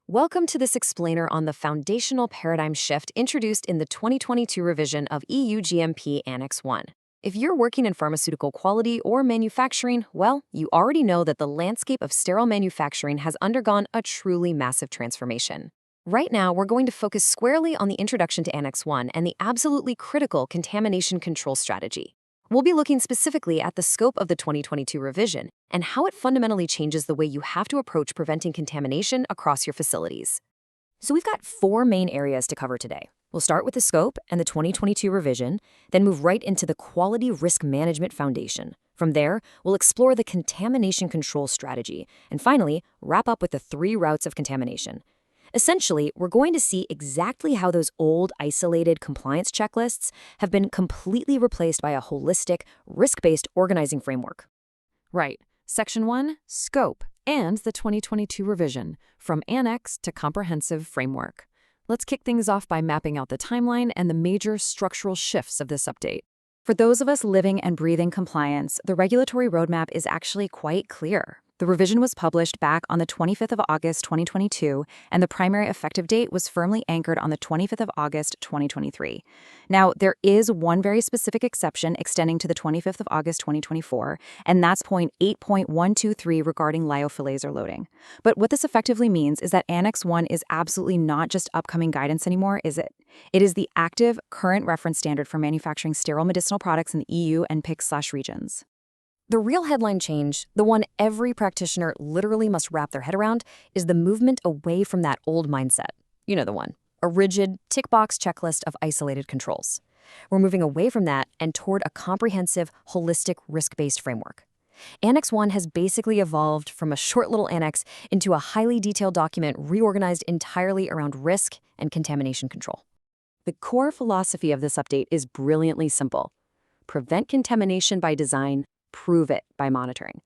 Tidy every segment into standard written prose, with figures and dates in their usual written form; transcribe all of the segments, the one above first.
Welcome to this explainer on the foundational paradigm shift introduced in the 2022 revision of EU GMP Annex 1. If you're working in pharmaceutical quality or manufacturing, well, you already know that the landscape of sterile manufacturing has undergone a truly massive transformation. Right now, we're going to focus squarely on the introduction to Annex 1 and the absolutely critical Contamination Control Strategy. We'll be looking specifically at the scope of the 2022 revision and how it fundamentally changes the way you have to approach preventing contamination across your facilities. So we've got four main areas to cover today. We'll start with the scope and the 2022 revision, then move right into the Quality Risk Management Foundation. From there, we'll explore the Contamination Control Strategy, and finally, wrap up with the 3 routes of contamination. Essentially, we're going to see exactly how those old, isolated compliance checklists have been completely replaced by a holistic, risk-based organizing framework. Right. Section 1, Scope, and the 2022 revision, from Annex to Comprehensive Framework. Let's kick things off by mapping out the timeline and the major structural shifts of this update. For those of us living and breathing compliance, the regulatory roadmap is actually quite clear. The revision was published back on the 25th of August 2022, and the primary effective date was firmly anchored on the 25th of August 2023. Now, there is one very specific exception extending to the 25th of August 2024, and that's point 8.123 regarding lyophilizer loading. But what this effectively means is that Annex 1 is absolutely not just upcoming guidance anymore, is it? It is the active, current reference standard for manufacturing sterile medicinal products in the EU and PICS/regions. The real headline change, the one every practitioner literally must wrap their head around, is the movement away from that old mindset. You know the one, a rigid, tick-box checklist of isolated controls. We're moving away from that and toward a comprehensive, holistic, risk-based framework. Annex 1 has basically evolved from a short little annex into a highly detailed document reorganized entirely around risk and contamination control. The core philosophy of this update is brilliantly simple. Prevent contamination by design, prove it by monitoring.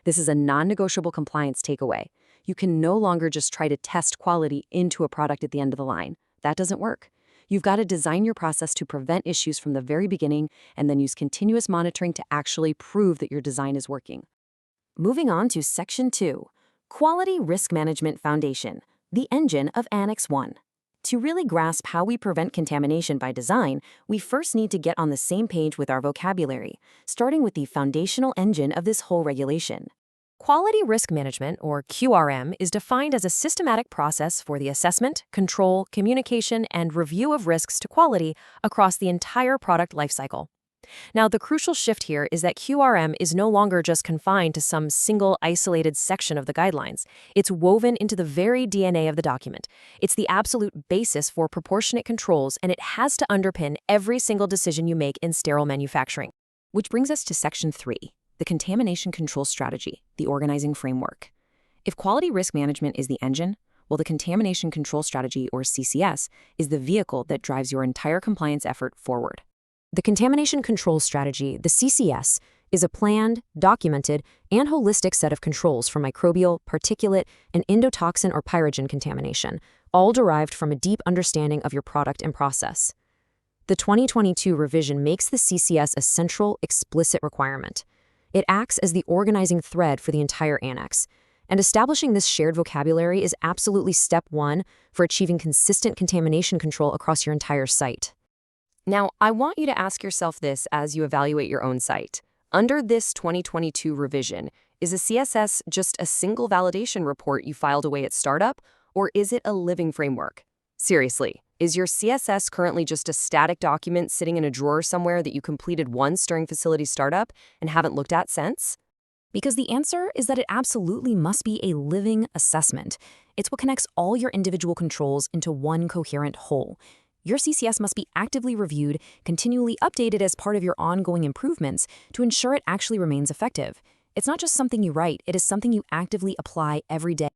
This is a non-negotiable compliance takeaway. You can no longer just try to test quality into a product at the end of the line. That doesn't work. You've got to design your process to prevent issues from the very beginning and then use continuous monitoring to actually prove that your design is working. Moving on to Section 2, Quality Risk Management Foundation, the engine of Annex 1. To really grasp how we prevent contamination by design, we first need to get on the same page with our vocabulary, starting with the foundational engine of this whole regulation. Quality Risk Management, or QRM, is defined as a systematic process for the assessment, control, communication, and review of risks to quality across the entire product lifecycle. Now, the crucial shift here is that QRM is no longer just confined to some single isolated section of the guidelines. It's woven into the very DNA of the document. It's the absolute basis for proportionate controls, and it has to underpin every single decision you make in sterile manufacturing. Which brings us to Section 3, the Contamination Control Strategy, the organizing framework. If quality risk management is the engine, well, the Contamination Control Strategy, or CCS, is the vehicle that drives your entire compliance effort forward. The Contamination Control Strategy, the CCS, is a planned, documented, and holistic set of controls for microbial, particulate, and endotoxin or pyrogen contamination, all derived from a deep understanding of your product and process. The 2022 revision makes the CCS a central, explicit requirement. It acts as the organizing thread for the entire annex, and establishing this shared vocabulary is absolutely step 1 for achieving consistent contamination control across your entire site. Now, I want you to ask yourself this as you evaluate your own site. Under this 2022 revision, is a CSS just a single validation report you filed away at startup, or is it a living framework? Seriously, is your CSS currently just a static document sitting in a drawer somewhere that you completed once during facility startup and haven't looked at since? Because the answer is that it absolutely must be a living assessment. It's what connects all your individual controls into one coherent whole. Your CCS must be actively reviewed, continually updated as part of your ongoing improvements to ensure it actually remains effective. It's not just something you write, it is something you actively apply every day.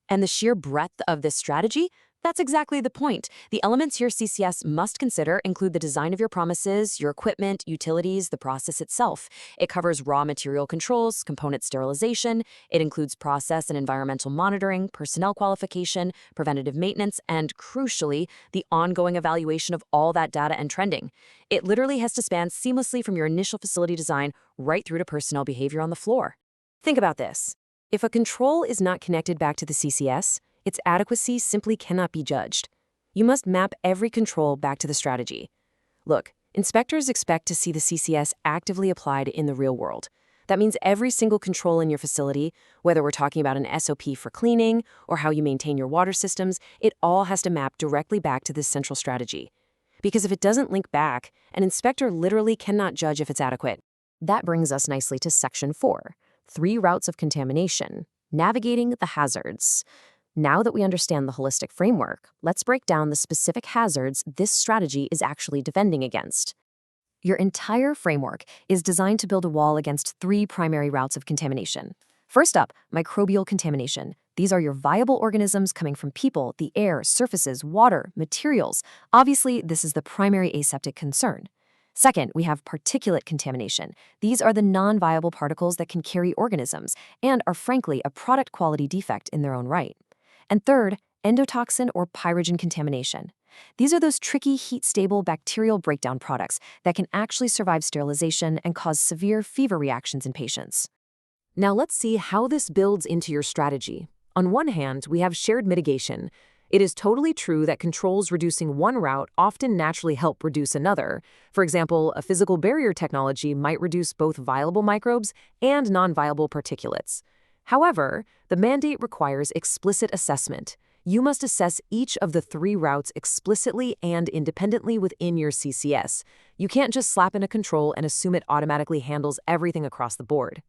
And the sheer breadth of this strategy? That's exactly the point. The elements your CCS must consider include the design of your promises, your equipment, utilities, the process itself. It covers raw material controls, component sterilization. It includes process and environmental monitoring, personnel qualification, preventative maintenance, and, crucially, the ongoing evaluation of all that data and trending. It literally has to span seamlessly from your initial facility design right through to personnel behavior on the floor. Think about this. If a control is not connected back to the CCS, its adequacy simply cannot be judged. You must map every control back to the strategy. Look, inspectors expect to see the CCS actively applied in the real world. That means every single control in your facility, whether we're talking about an SOP for cleaning or how you maintain your water systems, it all has to map directly back to this central strategy. Because if it doesn't link back, an inspector literally cannot judge if it's adequate. That brings us nicely to Section 4, 3 routes of contamination, navigating the hazards. Now that we understand the holistic framework, let's break down the specific hazards this strategy is actually defending against. Your entire framework is designed to build a wall against 3 primary routes of contamination. First up, microbial contamination. These are your viable organisms coming from people, the air, surfaces, water, materials. Obviously, this is the primary aseptic concern. Second, we have particulate contamination. These are the non-viable particles that can carry organisms and are frankly a product quality defect in their own right. And third, endotoxin or pyrogen contamination. These are those tricky heat-stable bacterial breakdown products that can actually survive sterilization and cause severe fever reactions in patients. Now let's see how this builds into your strategy. On one hand, we have shared mitigation. It is totally true that controls reducing one route often naturally help reduce another. For example, a physical barrier technology might reduce both viable microbes and non-viable particulates. However, the mandate requires explicit assessment. You must assess each of the 3 routes explicitly and independently within your CCS. You can't just slap in a control and assume it automatically handles everything across the board.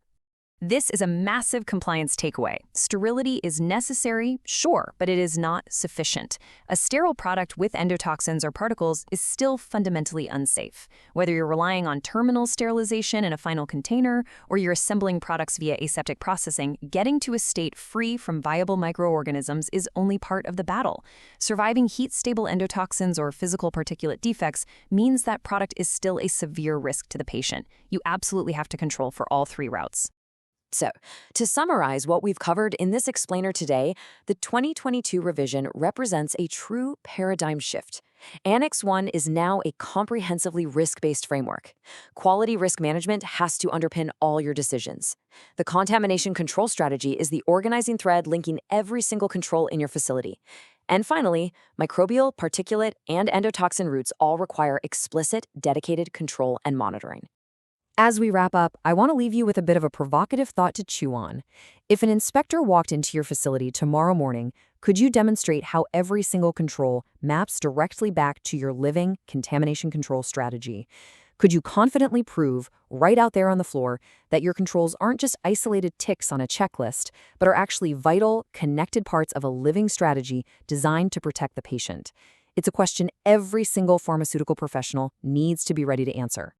This is a massive compliance takeaway. Sterility is necessary, sure, but it is not sufficient. A sterile product with endotoxins or particles is still fundamentally unsafe. Whether you're relying on terminal sterilization in a final container or you're assembling products via aseptic processing, getting to a state free from viable microorganisms is only part of the battle. Surviving heat-stable endotoxins or physical particulate defects means that product is still a severe risk to the patient. You absolutely have to control for all 3 routes. So, to summarize what we've covered in this explainer today, the 2022 revision represents a true paradigm shift. Annex 1 is now a comprehensively risk-based framework. Quality risk management has to underpin all your decisions. The Contamination Control Strategy is the organizing thread linking every single control in your facility. And finally, microbial, particulate, and endotoxin routes all require explicit, dedicated control and monitoring. As we wrap up, I want to leave you with a bit of a provocative thought to chew on. If an inspector walked into your facility tomorrow morning, could you demonstrate how every single control maps directly back to your living contamination control strategy? Could you confidently prove, right out there on the floor, that your controls aren't just isolated ticks on a checklist, but are actually vital, connected parts of a living strategy designed to protect the patient? It's a question every single pharmaceutical professional needs to be ready to answer.